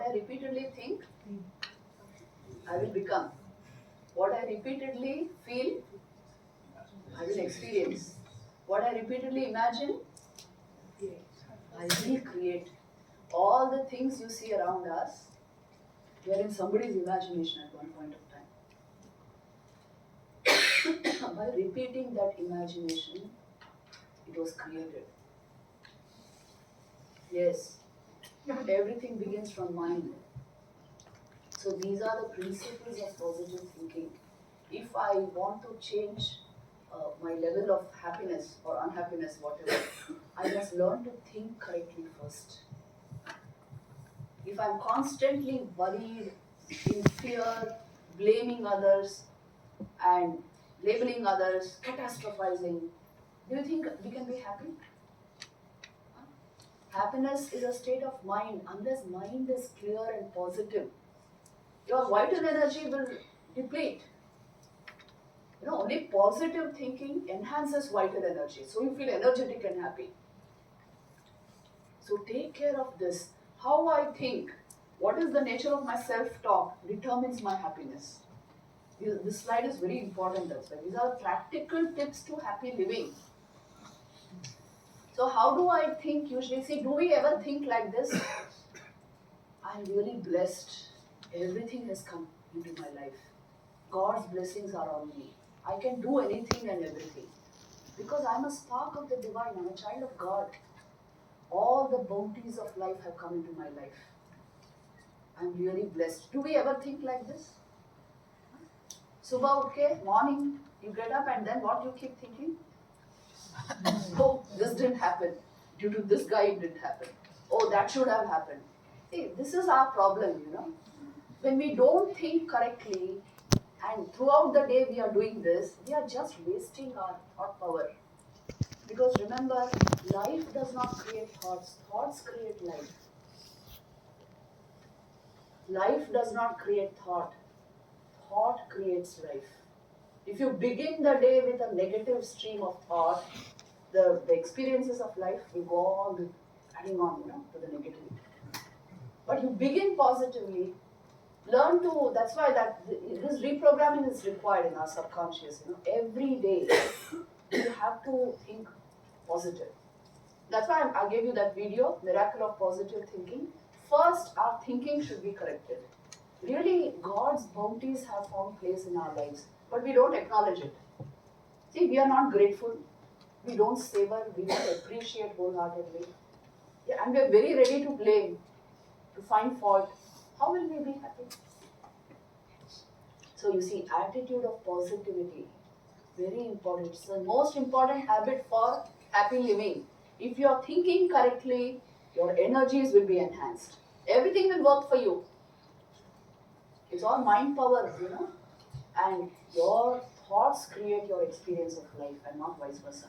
I repeatedly think, I will become. What I repeatedly feel, I will experience. What I repeatedly imagine, I will create. All the things you see around us, they are in somebody's imagination at one point of time. By repeating that imagination, it was created. Yes, everything begins from mind. So these are the principles of positive thinking. If I want to change my level of happiness or unhappiness, whatever, I must learn to think correctly first. If I'm constantly worried, in fear, blaming others and labeling others, catastrophizing, do you think we can be happy? Happiness is a state of mind. Unless mind is clear and positive, your vital energy will deplete. Only positive thinking enhances vital energy. So you feel energetic and happy. So take care of this. How I think, what is the nature of my self-talk determines my happiness. This slide is very important. That's why these are practical tips to happy living. So how do I think usually? See, do we ever think like this? I'm really blessed. Everything has come into my life. God's blessings are on me. I can do anything and everything. Because I'm a spark of the divine. I'm a child of God. All the bounties of life have come into my life. I'm really blessed. Do we ever think like this? Subah okay, morning, you get up and then what you keep thinking? Oh, this didn't happen. Due to this guy, it didn't happen. Oh, that should have happened. See, this is our problem, When we don't think correctly, and throughout the day we are doing this, we are just wasting our thought power. Because remember, life does not create thoughts. Thoughts create life. Life does not create thought. Thought creates life. If you begin the day with a negative stream of thought, the experiences of life will go on adding on, to the negativity. But you begin positively, learn to, that's why this reprogramming is required in our subconscious, every day you have to think positive. That's why I gave you that video, Miracle of Positive Thinking. First, our thinking should be corrected. Really, God's bounties have found place in our lives, but we don't acknowledge it. See, we are not grateful. We don't savor, we don't appreciate wholeheartedly. Yeah, and we are very ready to blame, to find fault. How will we be happy? So you see, attitude of positivity, very important. It's the most important habit for happy living. If you are thinking correctly, your energies will be enhanced. Everything will work for you. It's all mind power, and your thoughts create your experience of life and not vice versa.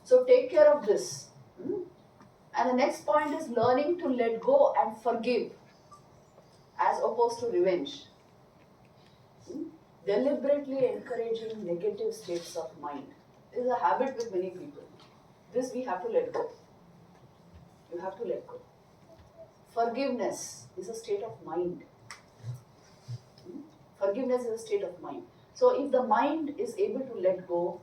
So take care of this. And the next point is learning to let go and forgive as opposed to revenge. Deliberately encouraging negative states of mind. This is a habit with many people. This we have to let go. You have to let go. Forgiveness is a state of mind. Forgiveness is a state of mind. So if the mind is able to let go,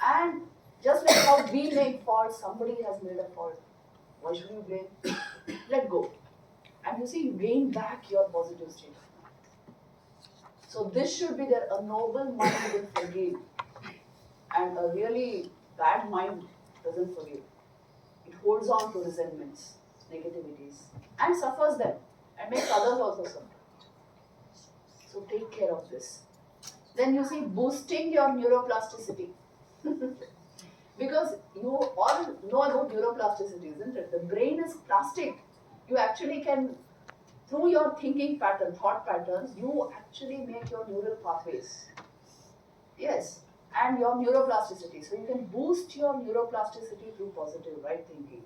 and just like how we make faults, somebody has made a fault. Why should you blame? Let go. And you see, you gain back your positive state of mind. So this should be there. A noble mind will forgive. And a really bad mind doesn't forgive. It holds on to resentments, negativities, and suffers them, and makes others also suffer. So take care of this. Then you see, boosting your neuroplasticity. Because you all know about neuroplasticity, isn't it? The brain is plastic. You actually can, through your thinking pattern, thought patterns, you actually make your neural pathways. Yes, and your neuroplasticity. So you can boost your neuroplasticity through positive, right thinking.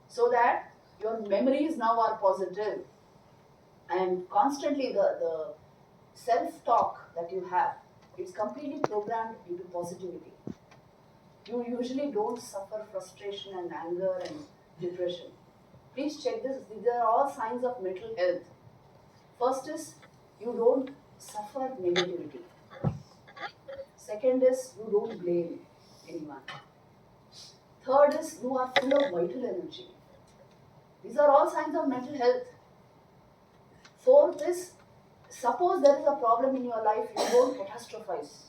So that your memories now are positive. And constantly the self-talk that you have, it's completely programmed into positivity. You usually don't suffer frustration and anger and depression. Please check this. These are all signs of mental health. First is you don't suffer negativity. Second is you don't blame anyone. Third is you are full of vital energy. These are all signs of mental health. Fourth is, suppose there is a problem in your life, you don't catastrophize.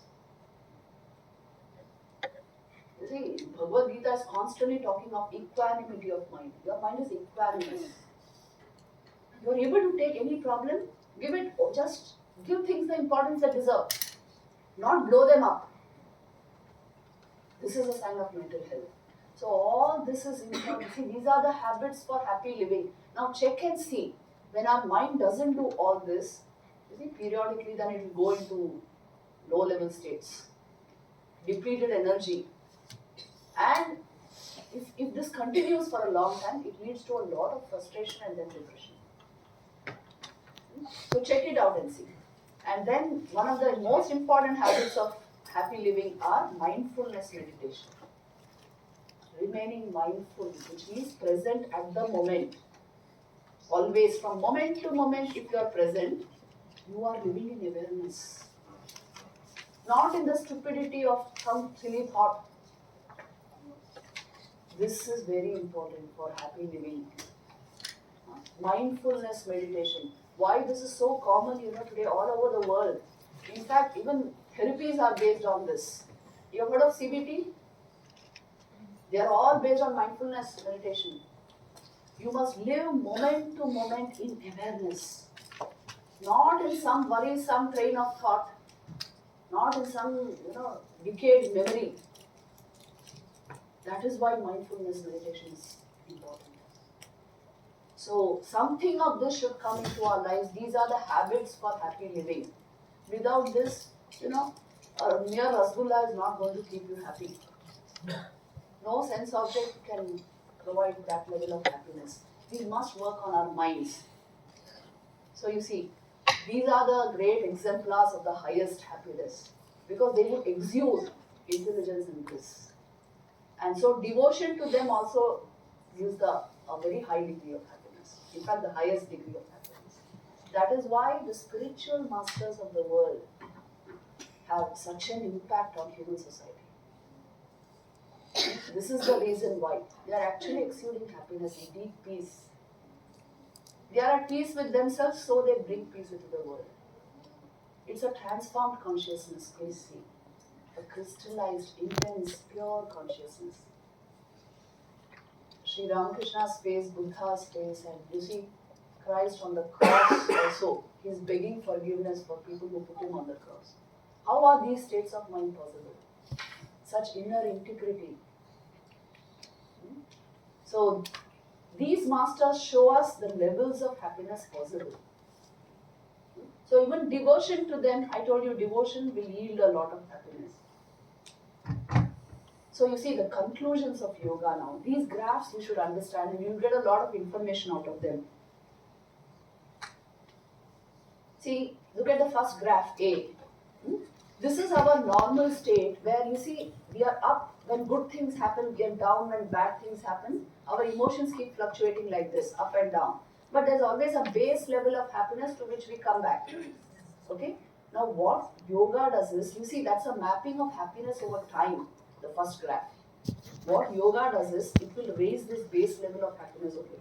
You see, Bhagavad Gita is constantly talking of equanimity of mind. Your mind is equanimous. You are able to take any problem, just give things the importance they deserve, not blow them up. This is a sign of mental health. So all this is important. See, these are the habits for happy living. Now check and see. When our mind doesn't do all this, you see, periodically then it will go into low level states, depleted energy. And if this continues for a long time, it leads to a lot of frustration and then depression. So check it out and see. And then one of the most important habits of happy living are mindfulness meditation. Remaining mindful, which means present at the moment. Always, from moment to moment, if you are present, you are living in awareness. Not in the stupidity of some silly thought. This is very important for happy living. Mindfulness meditation. Why this is so common, today all over the world. In fact, even therapies are based on this. You have heard of CBT? They are all based on mindfulness meditation. You must live moment to moment in awareness. Not in some worrisome train of thought. Not in some, decayed memory. That is why mindfulness meditation is important. So, something of this should come into our lives. These are the habits for happy living. Without this, a mere rasgulla is not going to keep you happy. No sense object can provide that level of happiness. We must work on our minds. So you see, these are the great exemplars of the highest happiness because they would exude intelligence and bliss. And so devotion to them also gives a very high degree of happiness. In fact, the highest degree of happiness. That is why the spiritual masters of the world have such an impact on human society. This is the reason why they are actually exuding happiness and deep peace. They are at peace with themselves, so they bring peace into the world. It's a transformed consciousness, please see. A crystallized, intense, pure consciousness. Sri Ramakrishna's face, Buddha's face, and you see Christ on the cross also. He is begging forgiveness for people who put him on the cross. How are these states of mind possible? Such inner integrity. So, these masters show us the levels of happiness possible. So, even devotion to them, I told you, devotion will yield a lot of happiness. So, you see the conclusions of yoga now. These graphs you should understand and you'll get a lot of information out of them. See, look at the first graph, A. This is our normal state where you see we are up when good things happen, we are down when bad things happen. Our emotions keep fluctuating like this, up and down. But there's always a base level of happiness to which we come back. Okay? Now what yoga does is, you see that's a mapping of happiness over time, the first graph. What yoga does is, it will raise this base level of happiness, okay?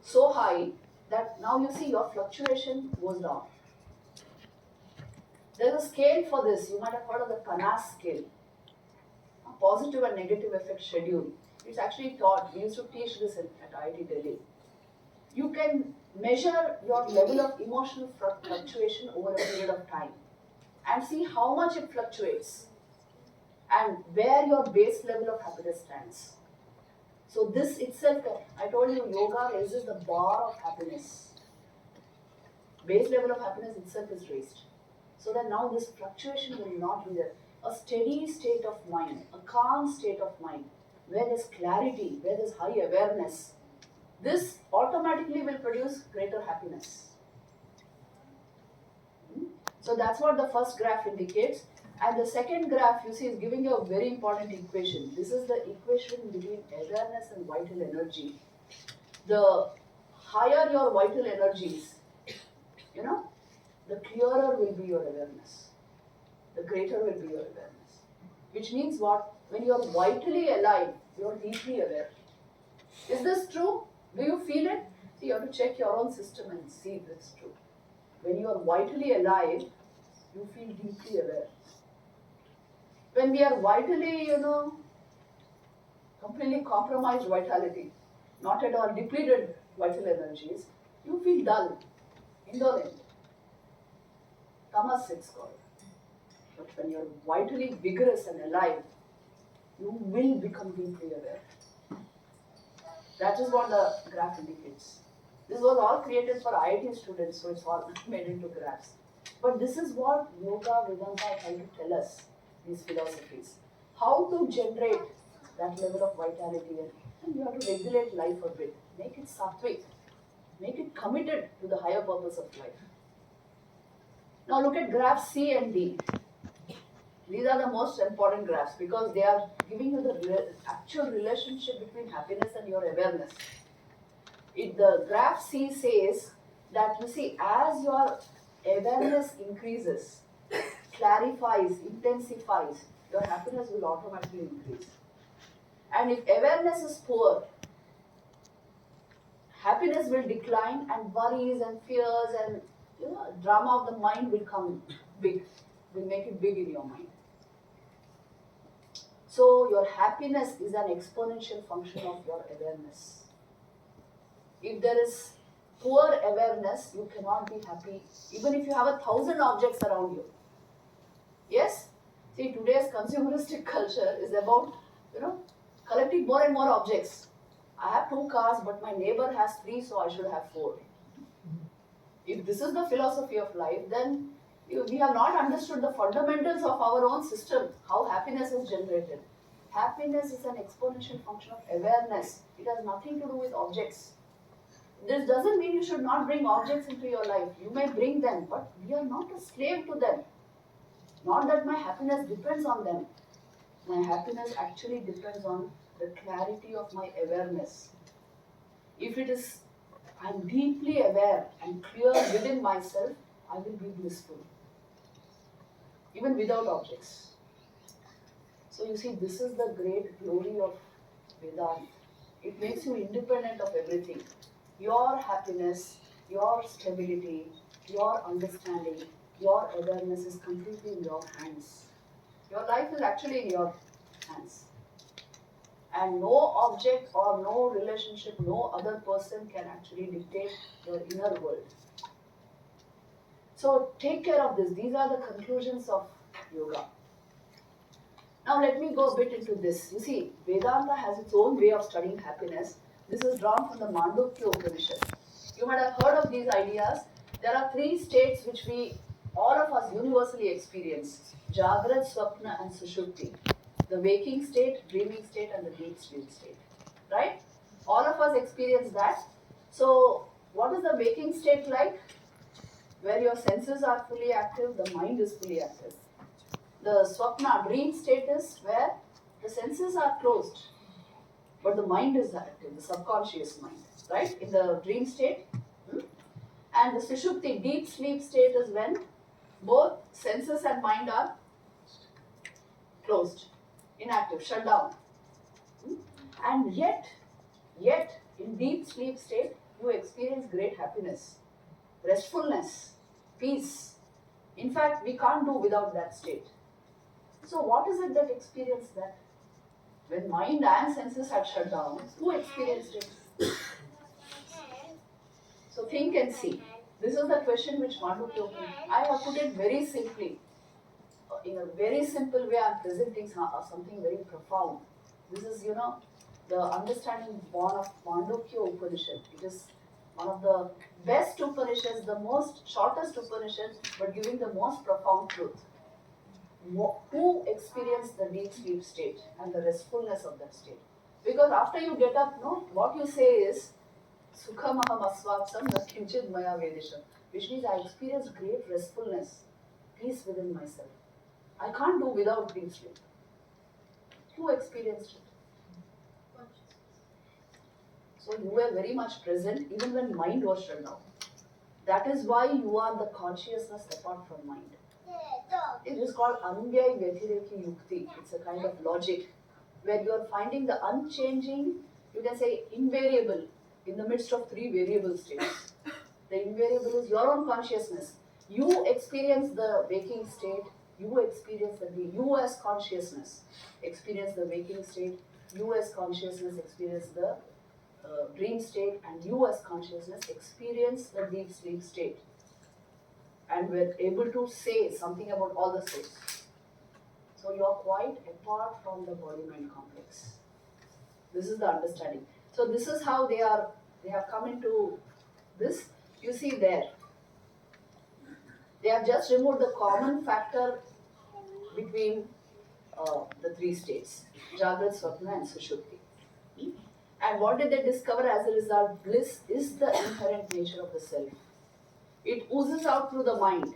So high that now you see your fluctuation goes down. There's a scale for this. You might have heard of the Panas scale. A positive and negative effect schedule. It's actually taught. We used to teach this at IIT Delhi. You can measure your level of emotional fluctuation over a period of time and see how much it fluctuates and where your base level of happiness stands. So this itself, I told you, yoga raises the bar of happiness. Base level of happiness itself is raised. So that now this fluctuation will not be there. A steady state of mind, a calm state of mind, where there's clarity, where there's high awareness, this automatically will produce greater happiness. So that's what the first graph indicates. And the second graph, you see, is giving you a very important equation. This is the equation between awareness and vital energy. The higher your vital energies, you know, the clearer will be your awareness. The greater will be your awareness. Which means what? When you are vitally alive, you are deeply aware. Is this true? Do you feel it? See, you have to check your own system and see if it's true. When you are vitally alive, you feel deeply aware. When we are vitally, completely compromised vitality, not at all depleted vital energies, you feel dull, indolent. Tamas it's called. But when you're vitally vigorous and alive, you will become deeply aware. That is what the graph indicates. This was all created for IIT students, so it's all made into graphs. But this is what Yoga, Vedanta are trying to tell us, these philosophies. How to generate that level of vitality, and you have to regulate life a bit. Make it sattvic. Make it committed to the higher purpose of life. Now look at graphs C and D. These are the most important graphs because they are giving you the actual relationship between happiness and your awareness. The graph C says that you see, as your awareness increases, clarifies, intensifies, your happiness will automatically increase. And if awareness is poor, happiness will decline and worries and fears and drama of the mind will come big, will make it big in your mind. So your happiness is an exponential function of your awareness. If there is poor awareness, you cannot be happy, even if you have 1,000 objects around you. Yes? See, today's consumeristic culture is about, collecting more and more objects. I have 2 cars, but my neighbor has 3, so I should have 4. If this is the philosophy of life, then we have not understood the fundamentals of our own system, how happiness is generated. Happiness is an exponential function of awareness. It has nothing to do with objects. This doesn't mean you should not bring objects into your life. You may bring them, but we are not a slave to them. Not that my happiness depends on them. My happiness actually depends on the clarity of my awareness. If it is, I'm deeply aware and clear within myself, I will be blissful. Even without objects. So you see, this is the great glory of Vedanta. It makes you independent of everything. Your happiness, your stability, your understanding, your awareness is completely in your hands. Your life is actually in your hands. And no object or no relationship, no other person can actually dictate your inner world. So take care of this. These are the conclusions of yoga. Now let me go a bit into this. You see, Vedanta has its own way of studying happiness. This is drawn from the Mandukya Upanishad. You might have heard of these ideas. There are 3 states which all of us universally experience. Jagrat, Swapna and Sushupti. The waking state, dreaming state and the deep sleep state. Right? All of us experience that. So what is the waking state like? Where your senses are fully active, the mind is fully active. The Swapna, dream state is where the senses are closed, but the mind is active, the subconscious mind, right? In the dream state. And the Sushupti, deep sleep state is when both senses and mind are closed, inactive, shut down. And yet, in deep sleep state, you experience great happiness, restfulness, peace. In fact, we can't do without that state. So what is it that experienced that? When mind and senses had shut down, who experienced it? So think and see. This is the question which Mandukya. I have put it very simply. In a very simple way, I am presenting something very profound. This is, the understanding born of Mandukya Upanishad. It is one of the best Upanishads, the most shortest Upanishad, but giving the most profound truth. Who experienced the deep sleep state and the restfulness of that state? Because after you get up, what you say is, Sukham aham asvatsam na kinchid maya vedisham, which means I experience great restfulness, peace within myself. I can't do without deep sleep. Who experienced it? So you were very much present even when mind was shut down. That is why you are the consciousness apart from mind. It is called Anvyay Vyatireki Yukti. It's a kind of logic where you are finding the unchanging, you can say invariable, in the midst of three variable states. The invariable is your own consciousness. You experience the waking state, you experience the dream. You as consciousness experience the waking state, you as consciousness experience the dream state, and you as consciousness experience the deep sleep state. And we're able to say something about all the states. So you're quite apart from the body-mind complex. This is the understanding. So this is how they have come into this. You see there, they have just removed the common factor between the three states, Jagrat, Swapna and Sushupti. And what did they discover as a result? Bliss is the inherent nature of the self. It oozes out through the mind.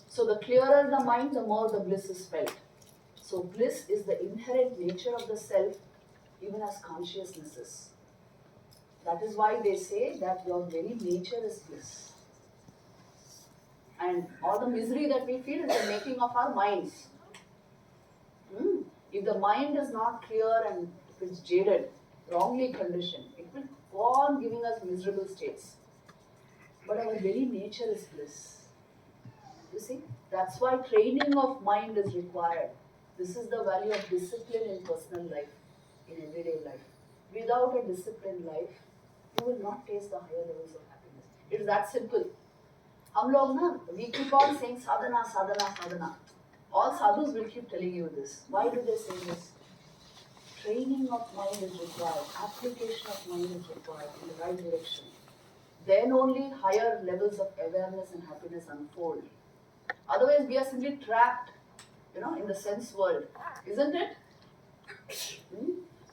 So the clearer the mind, the more the bliss is felt. So bliss is the inherent nature of the self, even as consciousnesses. That is why they say that your very nature is bliss. And all the misery that we feel is the making of our minds. If the mind is not clear and if it's jaded, wrongly conditioned, it will go on giving us miserable states. But our very nature is bliss. You see, that's why training of mind is required. This is the value of discipline in personal life, in everyday life. Without a disciplined life, you will not taste the higher levels of happiness. It is that simple. We keep on saying sadhana, sadhana, sadhana. All sadhus will keep telling you this. Why do they say this? Training of mind is required. Application of mind is required in the right direction. Then only higher levels of awareness and happiness unfold. Otherwise, we are simply trapped, in the sense world, isn't it?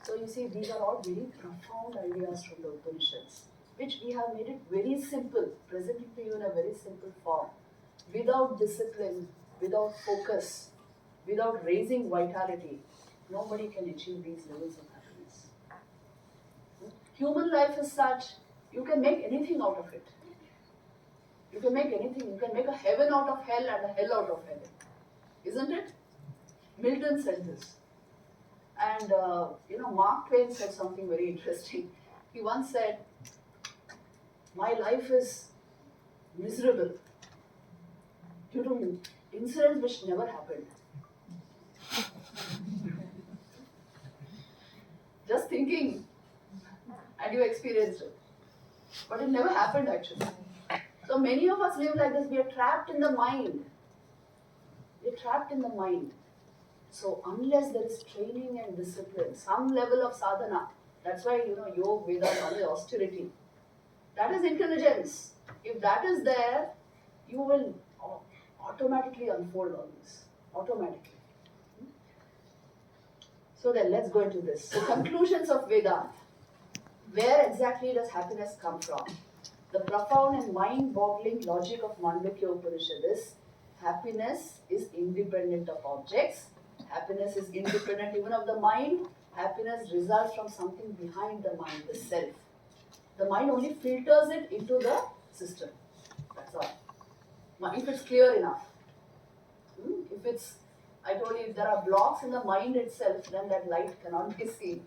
So you see, these are all very profound ideas from the Upanishads, which we have made it very simple, presented to you in a very simple form. Without discipline, without focus, without raising vitality, nobody can achieve these levels of happiness. Human life is such, you can make anything out of it. You can make anything. You can make a heaven out of hell and a hell out of heaven. Isn't it? Milton said this. And, Mark Twain said something very interesting. He once said, my life is miserable due to incidents which never happened. Just thinking, and you experienced it. But it never happened actually. So many of us live like this. We are trapped in the mind. We are trapped in the mind. So unless there is training and discipline, some level of sadhana, that's why, yoga, Vedas, only austerity. That is intelligence. If that is there, you will automatically unfold all this. Automatically. So then let's go into this. So conclusions of Vedanta. Where exactly does happiness come from? The profound and mind-boggling logic of Mandukya Upanishad is happiness is independent of objects. Happiness is independent even of the mind. Happiness results from something behind the mind, the self. The mind only filters it into the system. That's all. If it's clear enough. I told you, if there are blocks in the mind itself, then that light cannot be seen.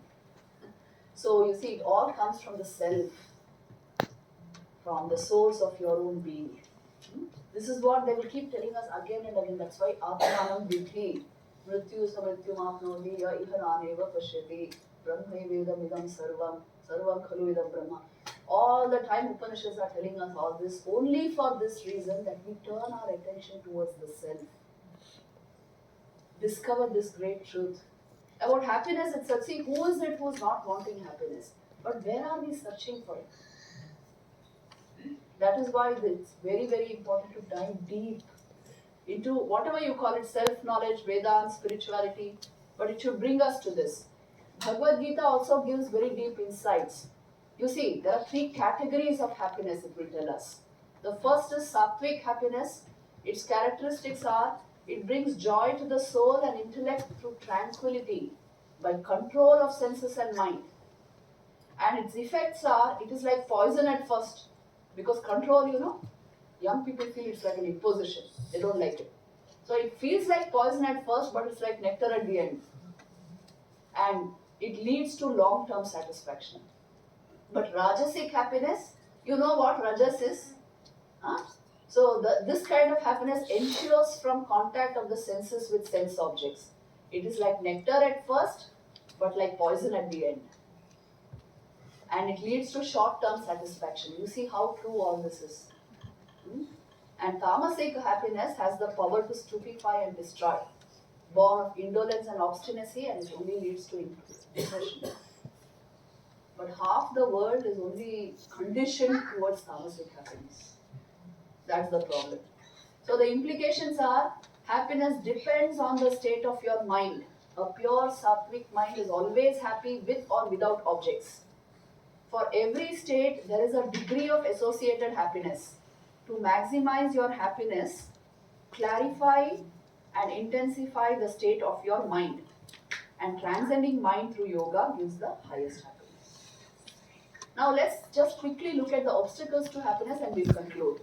So you see, it all comes from the self, from the source of your own being. This is what they will keep telling us again and again. That's why Atmanam Vidhi, Mrityu Samrityu Mapnodi, Ya Ihananeva Pashyati, Brahmavedam Idam Sarvam, Sarvam Khalu Idam Brahma. All the time Upanishads are telling us all this only for this reason, that we turn our attention towards the self. Discover this great truth. About happiness itself, see, who is it who is not wanting happiness? But where are we searching for it? That is why it's very, very important to dive deep into whatever you call it, self-knowledge, Vedanta, spirituality, but it should bring us to this. Bhagavad Gita also gives very deep insights. You see, there are 3 categories of happiness, it will tell us. The first is sattvic happiness. Its characteristics are, it brings joy to the soul and intellect through tranquility by control of senses and mind. And its effects are, it is like poison at first. Because control, young people feel it's like an imposition. They don't like it. So it feels like poison at first, but it's like nectar at the end. And it leads to long-term satisfaction. But Rajasic happiness, you know what Rajas is? Huh? So this kind of happiness ensures from contact of the senses with sense objects. It is like nectar at first, but like poison at the end. And it leads to short-term satisfaction. You see how true all this is. And tamasic happiness has the power to stupefy and destroy, born of indolence and obstinacy, and it only leads to depression. But half the world is only conditioned towards tamasic happiness. That's the problem. So the implications are, happiness depends on the state of your mind. A pure sattvic mind is always happy with or without objects. For every state, there is a degree of associated happiness. To maximize your happiness, clarify and intensify the state of your mind. And transcending mind through yoga gives the highest happiness. Now let's just quickly look at the obstacles to happiness and we'll conclude.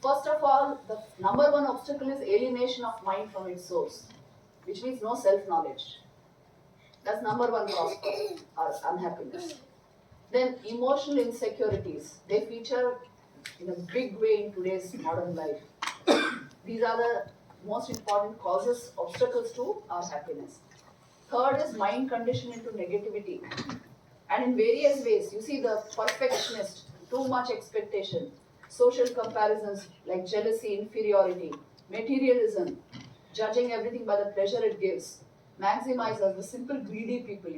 First of all, the number one obstacle is alienation of mind from its source, which means no self-knowledge. That's number one cause for unhappiness. Then emotional insecurities. They feature in a big way in today's modern life. These are the most important causes, obstacles to our happiness. Third is mind conditioned into negativity. And in various ways, you see the perfectionist, too much expectation, social comparisons like jealousy, inferiority, materialism, judging everything by the pleasure it gives, maximizers, the simple greedy people,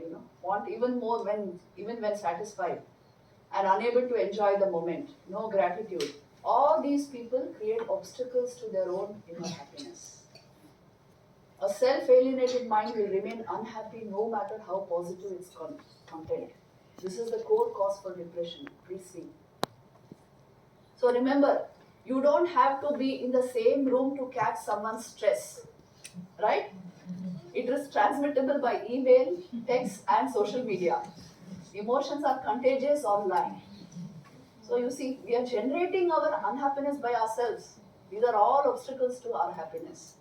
want even more even when satisfied, and unable to enjoy the moment, no gratitude. All these people create obstacles to their own inner happiness. A self-alienated mind will remain unhappy no matter how positive its content. This is the core cause for depression. Please see. So remember, you don't have to be in the same room to catch someone's stress, right? It is transmittable by email, text, and social media. Emotions are contagious online. So you see, we are generating our unhappiness by ourselves. These are all obstacles to our happiness.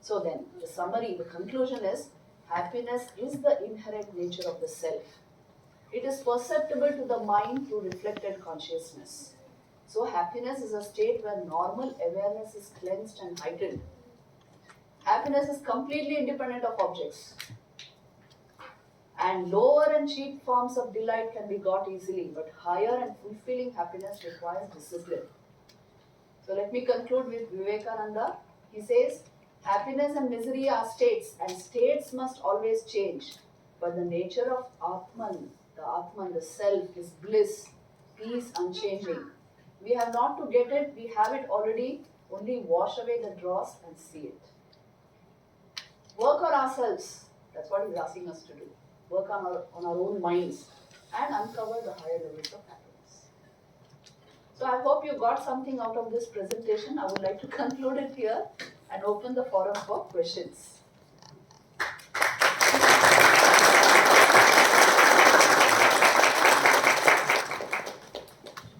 So then, the summary, the conclusion is, happiness is the inherent nature of the self. It is perceptible to the mind through reflected consciousness. So happiness is a state where normal awareness is cleansed and heightened. Happiness is completely independent of objects. And lower and cheap forms of delight can be got easily, but higher and fulfilling happiness requires discipline. So let me conclude with Vivekananda. He says, happiness and misery are states, and states must always change. But the nature of Atman, the self, is bliss, peace, unchanging. We have not to get it, we have it already. Only wash away the dross and see it. Work on ourselves. That's what he's asking us to do. Work on our own minds and uncover the higher levels of happiness. So I hope you got something out of this presentation. I would like to conclude it here and open the forum for questions.